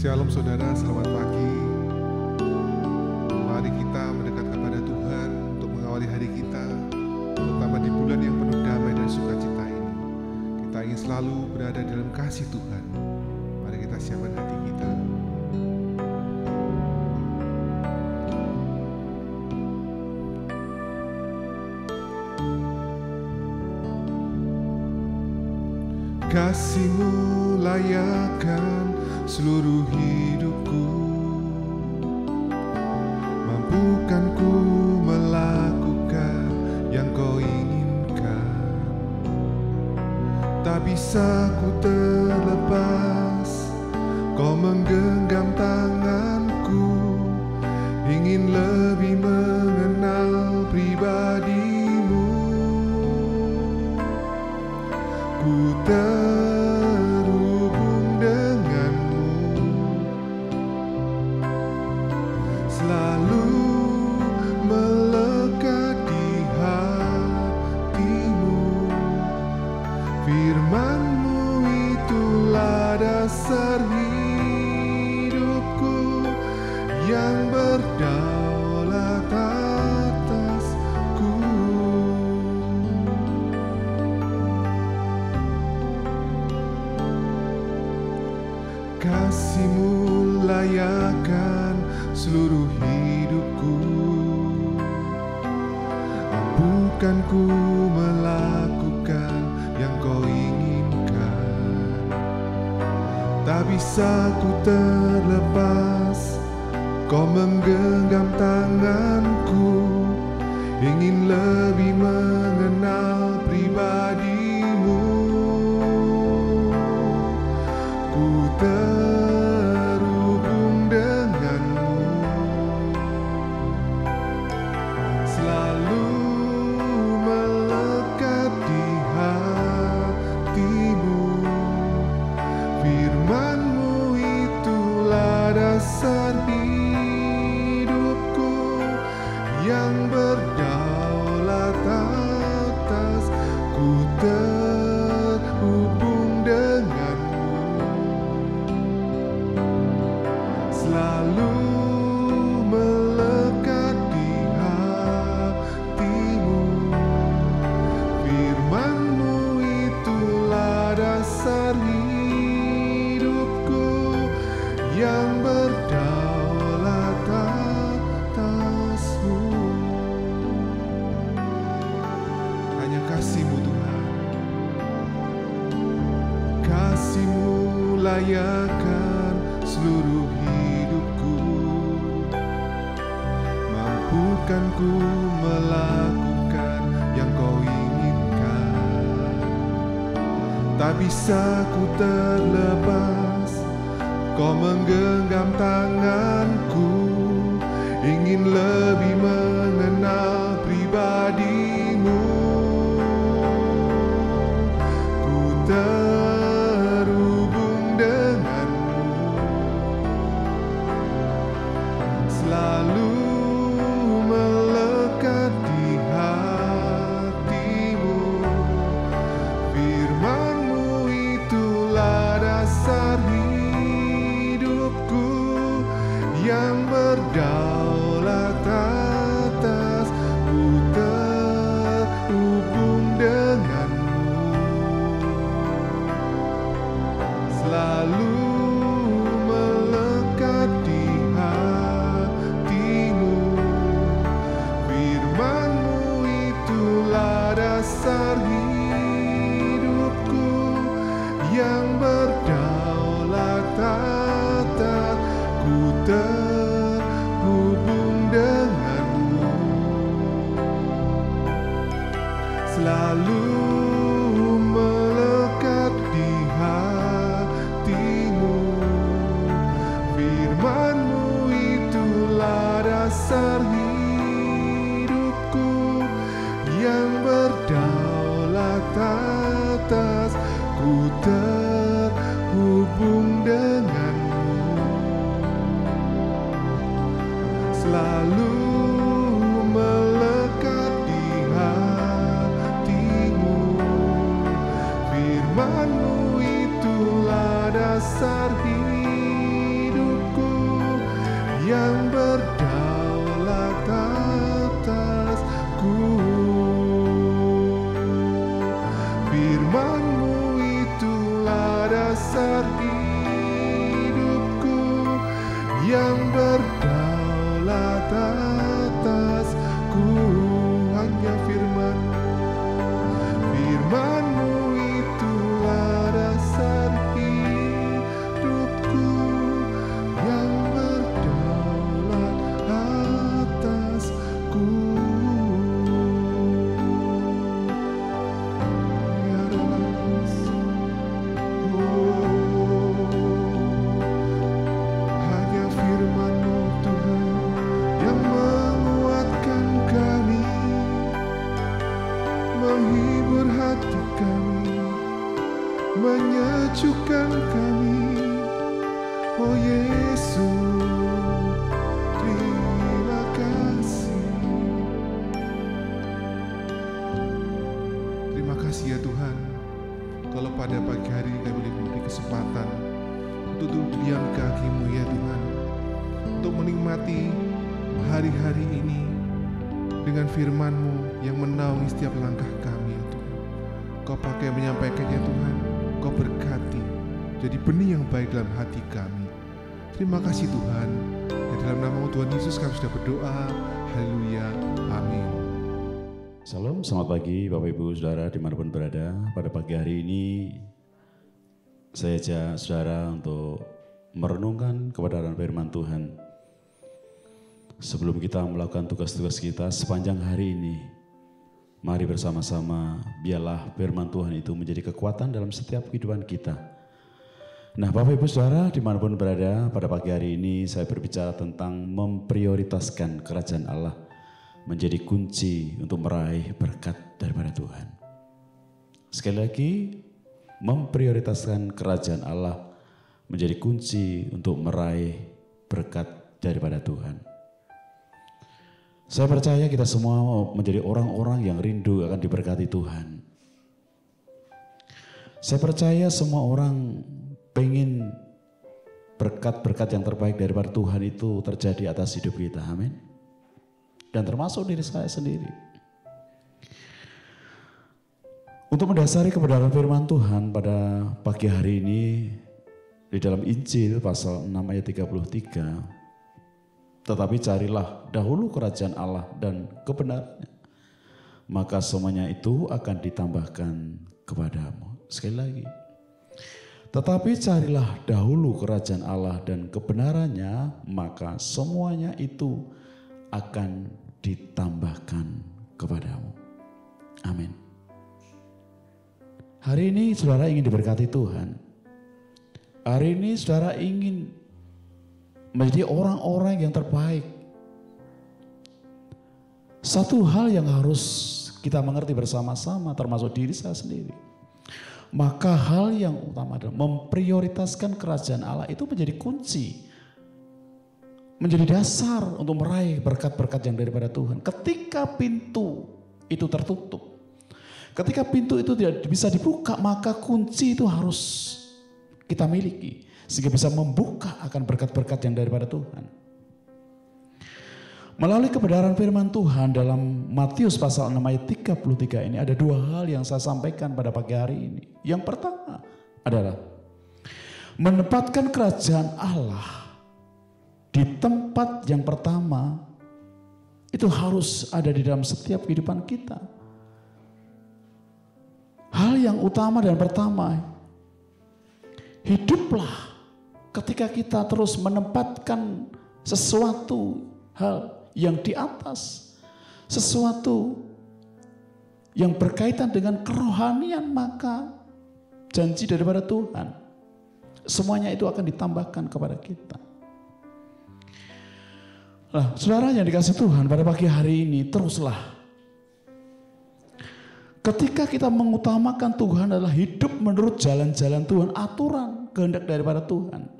Shalom saudara, selamat pagi. Mari kita mendekat kepada Tuhan untuk mengawali hari kita, terutama di bulan yang penuh damai dan sukacita ini. Kita ingin selalu berada dalam kasih Tuhan. Mari kita siapkan hati kita. Kasih-Mu layakkan seluruh hidupku, mampukan ku melakukan yang Kau inginkan. Tak bisa ku terlepas, Kau menggenggam tanganku, ingin lebih mengenal pribadi-Mu. Ku terhubung denganmu, selalu melekat di hatimu. Firman-Mu itulah dasar hidupku yang berdaulat atasku. Kasih-Mu layakkan seluruh hidupku, mampukan ku melakukan yang Kau inginkan. Tak bisa ku terlepas, Kau menggenggam tanganku, ingin lebih mengenal pribadi-Mu. Ku terhubung denganmu, selalu melekat di hatimu. Firman-Mu itulah dasar hidupku yang berdaulat atas. Ku terhubung denganmu, selalu melekat di hatimu. Firman-Mu itulah dasar hidupku yang berdaulat atas-Mu. Hanya kasih-Mu Tuhan, kasih-Mu layakkan seluruh hidupku, mampukan ku melakukan yang Kau inginkan. Tak bisa ku terlepas, Kau menggenggam tanganku, ingin lebih mengenal pribadi-Mu. Ku terhubung denganmu, selalu melekat di hatimu. Firman-Mu itulah dasar hidupku yang berdaulat atas. Ku terhubung denganmu, selalu melekat di hatimu. Firman-Mu itulah dasar hidupku yang berdaulat atas. Ku terhubung denganmu, selalu melekat di hatimu. Firman-Mu itulah dasar hidupku yang berdaulat atas. Ku terhubung denganmu, selalu melekat di hatimu. Firman-Mu itulah dasar hidup yang berdaulat atasku. Hanya firman-Mu itulah dasar hidupku, yang berdaulat atasku. Hanya firman-Mu Tuhan yang menguatkan kami, menghibur hati kami, menyejukkan kami. Oh Yesus, terima kasih. Terima kasih ya Tuhan, kalau pada pagi hari kami boleh diberi kesempatan untuk duduk diam di kaki-Mu ya Tuhan, untuk menikmati hari-hari ini dengan firman-Mu yang menaungi setiap langkah kami ya Tuhan. Kau pakai menyampaikannya Tuhan, Kau berkati jadi benih yang baik dalam hati kami. Terima kasih Tuhan, dan dalam nama Tuhan Yesus kami sudah berdoa. Haleluya, amin. Salam, selamat pagi Bapak Ibu Saudara dimanapun berada. Pada pagi hari ini saya ajak saudara untuk merenungkan kebenaran firman Tuhan. Sebelum kita melakukan tugas-tugas kita sepanjang hari ini, mari bersama-sama biarlah firman Tuhan itu menjadi kekuatan dalam setiap kehidupan kita. Nah Bapak Ibu Saudara dimanapun berada, pada pagi hari ini saya berbicara tentang memprioritaskan kerajaan Allah menjadi kunci untuk meraih berkat daripada Tuhan. Sekali lagi, memprioritaskan kerajaan Allah menjadi kunci untuk meraih berkat daripada Tuhan. Saya percaya kita semua menjadi orang-orang yang rindu akan diberkati Tuhan. Saya percaya semua orang pengen berkat-berkat yang terbaik daripada Tuhan itu terjadi atas hidup kita. Amin. Dan termasuk diri saya sendiri. Untuk mendasari kebenaran firman Tuhan pada pagi hari ini, di dalam Injil pasal 6 ayat 33, tetapi carilah dahulu kerajaan Allah dan kebenarannya, maka semuanya itu akan ditambahkan kepadamu. Sekali lagi, tetapi carilah dahulu kerajaan Allah dan kebenarannya, maka semuanya itu akan ditambahkan kepadamu. Amin. Hari ini saudara ingin diberkati Tuhan. Hari ini saudara ingin menjadi orang-orang yang terbaik. Satu hal yang harus kita mengerti bersama-sama, termasuk diri saya sendiri. Maka hal yang utama adalah memprioritaskan kerajaan Allah itu menjadi kunci, menjadi dasar untuk meraih berkat-berkat yang daripada Tuhan. Ketika pintu itu tertutup, ketika pintu itu tidak bisa dibuka, maka kunci itu harus kita miliki sehingga bisa membuka akan berkat-berkat yang daripada Tuhan. Melalui kebenaran firman Tuhan dalam Matius pasal 6 ayat 33 ini ada dua hal yang saya sampaikan pada pagi hari ini. Yang pertama adalah menempatkan kerajaan Allah di tempat yang pertama itu harus ada di dalam setiap kehidupan kita. Hal yang utama dan pertama, hiduplah ketika kita terus menempatkan sesuatu hal yang di atas, sesuatu yang berkaitan dengan kerohanian, maka janji daripada Tuhan semuanya itu akan ditambahkan kepada kita. Nah, saudara yang dikasih Tuhan pada pagi hari ini, teruslah. Ketika kita mengutamakan Tuhan adalah hidup menurut jalan-jalan Tuhan, aturan, kehendak daripada Tuhan.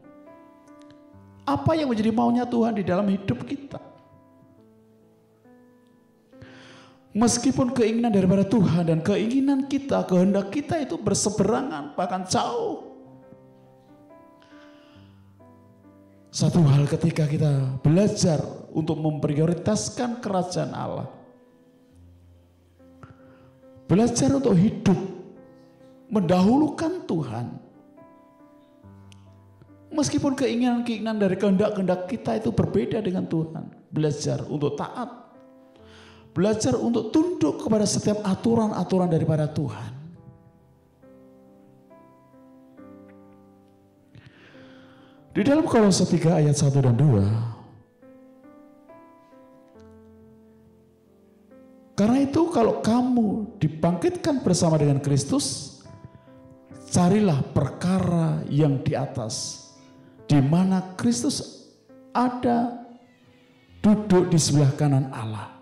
Apa yang menjadi maunya Tuhan di dalam hidup kita. Meskipun keinginan daripada Tuhan dan keinginan kita, kehendak kita itu berseberangan, bahkan jauh. Satu hal ketika kita belajar untuk memprioritaskan kerajaan Allah. Belajar untuk hidup mendahulukan Tuhan. Meskipun keinginan-keinginan dari kehendak-kehendak kita itu berbeda dengan Tuhan. Belajar untuk taat. Belajar untuk tunduk kepada setiap aturan-aturan daripada Tuhan. Di dalam Kolose 3 ayat 1 dan 2. Karena itu kalau kamu dibangkitkan bersama dengan Kristus, carilah perkara yang di atas, di mana Kristus ada duduk di sebelah kanan Allah.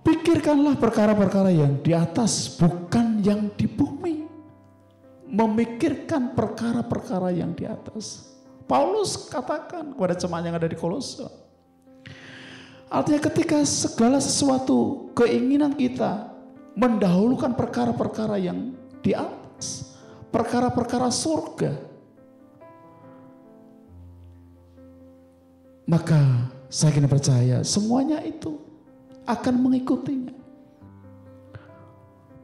Pikirkanlah perkara-perkara yang di atas, bukan yang di bumi. Memikirkan perkara-perkara yang di atas. Paulus katakan kepada jemaat yang ada di Kolose. Artinya ketika segala sesuatu keinginan kita mendahulukan perkara-perkara yang di atas, perkara-perkara surga, maka saya kini percaya semuanya itu akan mengikutinya.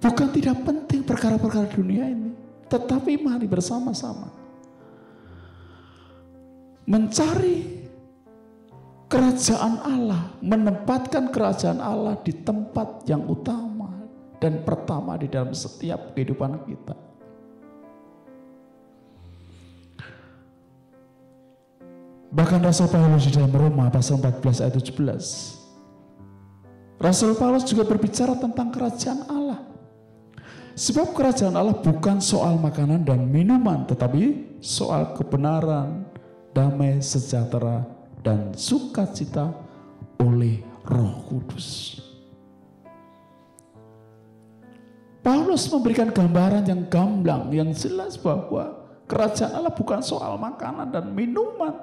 Bukan tidak penting perkara-perkara dunia ini, tetapi mari bersama-sama mencari kerajaan Allah, menempatkan kerajaan Allah di tempat yang utama dan pertama di dalam setiap kehidupan kita. Bahkan Rasul Paulus di dalam Roma pasal 14 ayat 17. Rasul Paulus juga berbicara tentang kerajaan Allah. Sebab kerajaan Allah bukan soal makanan dan minuman, tetapi soal kebenaran, damai, sejahtera, dan sukacita oleh Roh Kudus. Paulus memberikan gambaran yang gamblang, yang jelas bahwa kerajaan Allah bukan soal makanan dan minuman,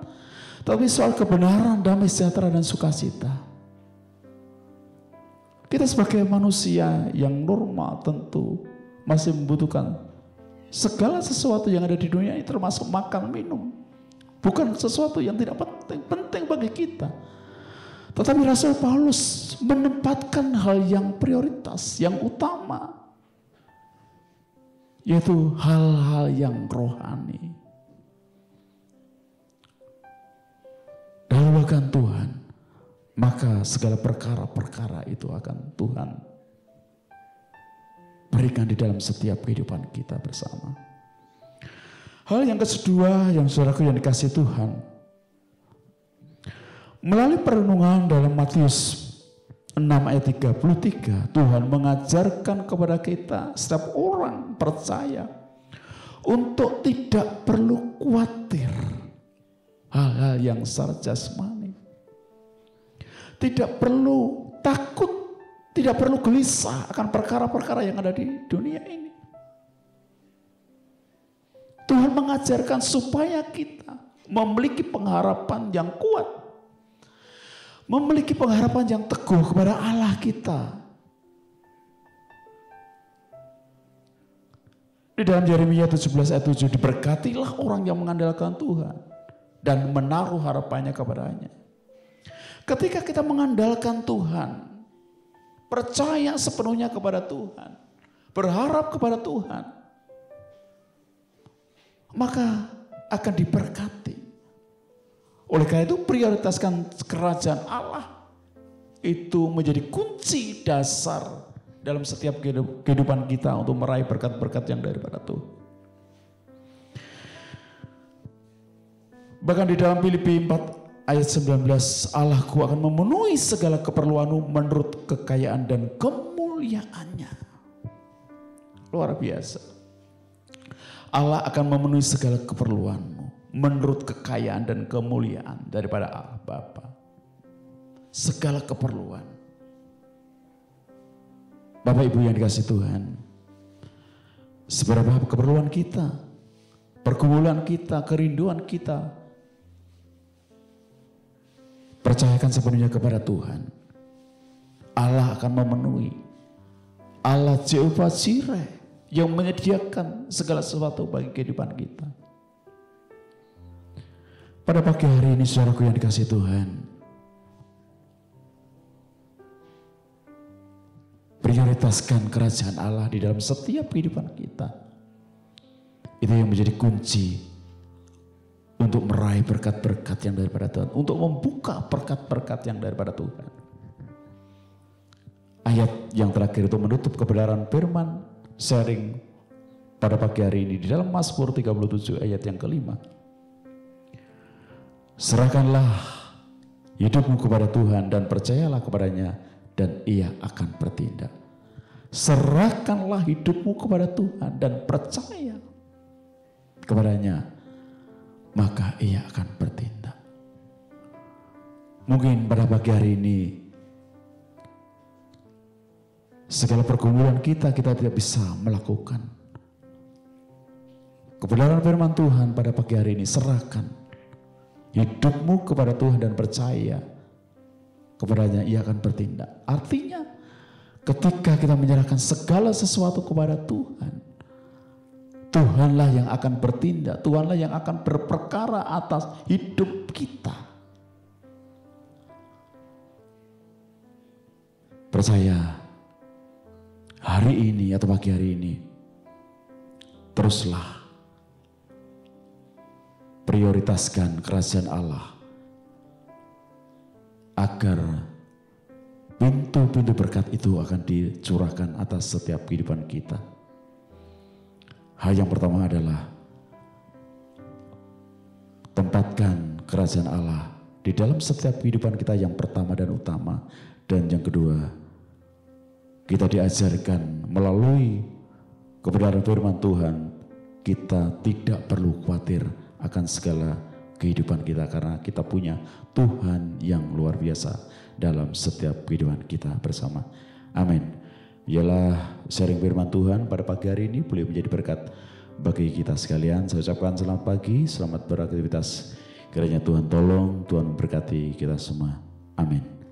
tapi soal kebenaran, damai, sejahtera, dan sukacita. Kita sebagai manusia yang normal tentu masih membutuhkan segala sesuatu yang ada di dunia ini, termasuk makan, minum. Bukan sesuatu yang tidak penting bagi kita. Tetapi Rasul Paulus menempatkan hal yang prioritas, yang utama, yaitu hal-hal yang rohani. Dahulukan Tuhan, maka segala perkara-perkara itu akan Tuhan berikan di dalam setiap kehidupan kita bersama. Hal yang kedua yang saudaraku yang dikasihi Tuhan, melalui perenungan dalam Matius 6 ayat 33, Tuhan mengajarkan kepada kita setiap orang percaya untuk tidak perlu khawatir hal-hal yang secara jasmani. Tidak perlu takut, tidak perlu gelisah akan perkara-perkara yang ada di dunia ini. Tuhan mengajarkan supaya kita memiliki pengharapan yang kuat, memiliki pengharapan yang teguh kepada Allah kita. Di dalam Yeremia 17 ayat 7, diberkatilah orang yang mengandalkan Tuhan dan menaruh harapannya kepadanya. Ketika kita mengandalkan Tuhan, percaya sepenuhnya kepada Tuhan, berharap kepada Tuhan, maka akan diberkati. Oleh karena itu prioritaskan kerajaan Allah itu menjadi kunci dasar dalam setiap kehidupan kita untuk meraih berkat-berkat yang daripada Tuhan. Bahkan di dalam Filipi 4 ayat 19, Allahku akan memenuhi segala keperluanmu menurut kekayaan dan kemuliaannya. Luar biasa. Allah akan memenuhi segala keperluanmu menurut kekayaan dan kemuliaan daripada Allah Bapa. Segala keperluan. Bapak Ibu yang dikasihi Tuhan, seberapa keperluan kita, pergumulan kita, kerinduan kita, percayakan sepenuhnya kepada Tuhan. Allah akan memenuhi. Allah Jehovah Jireh yang menyediakan segala sesuatu bagi kehidupan kita. Pada pagi hari ini saudaraku yang dikasihi Tuhan, prioritaskan kerajaan Allah di dalam setiap kehidupan kita. Itu yang menjadi kunci untuk meraih berkat-berkat yang daripada Tuhan, untuk membuka berkat-berkat yang daripada Tuhan. Ayat yang terakhir itu menutup kebenaran firman sharing pada pagi hari ini di dalam Mazmur 37 ayat yang kelima. Serahkanlah hidupmu kepada Tuhan dan percayalah kepadanya dan ia akan bertindak. Serahkanlah hidupmu kepada Tuhan dan percaya kepadanya, maka ia akan bertindak. Mungkin pada pagi hari ini segala pergumulan kita tidak bisa melakukan. Kebenaran firman Tuhan pada pagi hari ini, serahkan hidupmu kepada Tuhan dan percaya kepadanya, ia akan bertindak. Artinya ketika kita menyerahkan segala sesuatu kepada Tuhan, Tuhanlah yang akan bertindak, Tuhanlah yang akan berperkara atas hidup kita. Percaya hari ini atau pagi hari ini, teruslah prioritaskan kerajaan Allah agar pintu-pintu berkat itu akan dicurahkan atas setiap kehidupan kita. Hal yang pertama adalah tempatkan kerajaan Allah di dalam setiap kehidupan kita yang pertama dan utama. Dan yang kedua, kita diajarkan melalui kebenaran firman Tuhan, kita tidak perlu khawatir akan segala kehidupan kita karena kita punya Tuhan yang luar biasa dalam setiap kehidupan kita bersama. Amin. Ialah sharing firman Tuhan pada pagi hari ini boleh menjadi berkat bagi kita sekalian. Saya ucapkan selamat pagi, selamat beraktivitas. Kiranya Tuhan tolong, Tuhan memberkati kita semua. Amin.